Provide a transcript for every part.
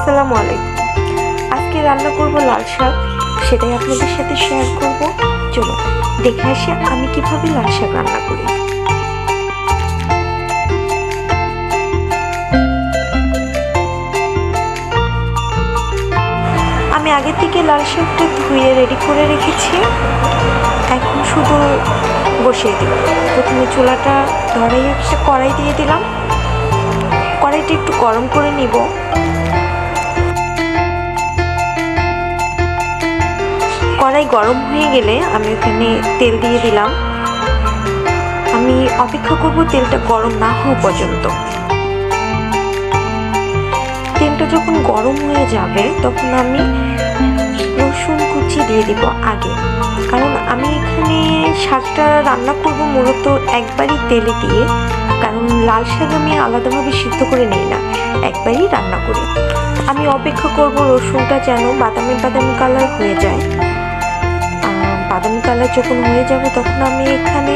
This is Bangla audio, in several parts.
আসসালামু আলাইকুম। আজকে রান্না করব লাল শাক, সেটাই আপনাদের সাথে শেয়ার করব। চলো দেখে আসি আমি কিভাবে লাল শাক রান্না করি। আমি আগে থেকে লাল শাকটা ধুয়ে রেডি করে রেখেছি। এখন শুধু বসিয়ে দিব। প্রথমে চুলাটা ধরাই একটা কড়াই দিয়ে দিলাম। কড়াইটা একটু গরম করে নিব। কড়াই গরম হয়ে গেলে আমি ওখানে তেল দিয়ে দিলাম। আমি অপেক্ষা করব তেলটা গরম না হওয়া পর্যন্ত। তেলটা যখন গরম হয়ে যাবে তখন আমি রসুন কুচি দিয়ে দিব আগে, কারণ আমি এখানে শাকটা রান্না করব মূলত একবারই তেলে দিয়ে, কারণ লাল শাক আমি আলাদাভাবে সিদ্ধ করে নিই না, একবারই রান্না করি। আমি অপেক্ষা করব রসুনটা যেন বাদামি বাদামি কালার হয়ে যায়। বাদামি কালার যখন হয়ে যাবে তখন আমি এখানে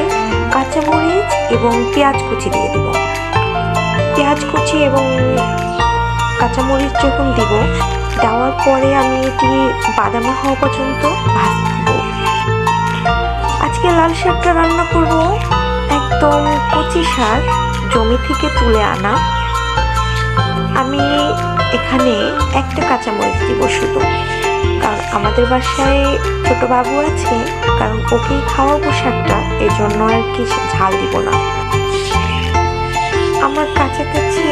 কাঁচামরিচ এবং পেঁয়াজ কুচি দিয়ে দিব। পেঁয়াজ কুচি এবং কাঁচামরিচ যখন দিব, দেওয়ার পরে আমি এটি বাদামি হওয়া পর্যন্ত ভাজব। আজকে লাল শাকটা রান্না করব একদম কচি শাক, জমি থেকে তুলে আনা। আমি এখানে একটা কাঁচামরিচ দিব শুধু, কারণ আমাদের বাসায় ছোট বাবু আছে, কারণ ওকেই খাওয়াবো শাকটা, এই জন্য আর কি ঝাল দিব না। আমার কাছাকাছি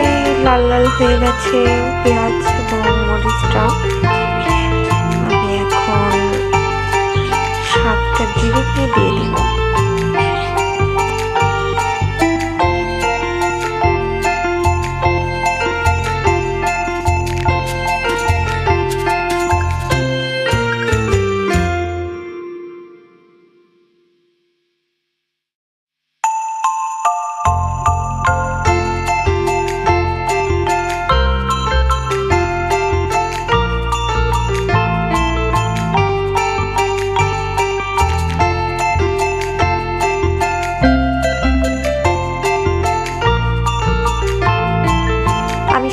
লাল লাল হয়ে গেছে পেঁয়াজ এবং মরিচটা। আমি এখন শাকটা ডিরেক্টলি দিয়ে দিব।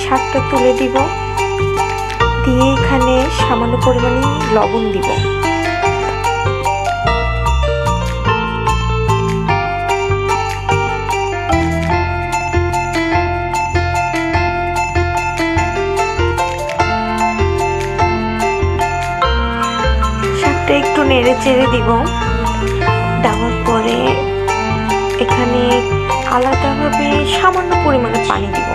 শাকটা তুলে দিব, দিয়ে এখানে সামান্য পরিমাণে লবণ দিব। শাকটা একটু নেড়ে চেড়ে দিব। দেওয়ার পরে এখানে আলাদাভাবে সামান্য পরিমাণে পানি দিব।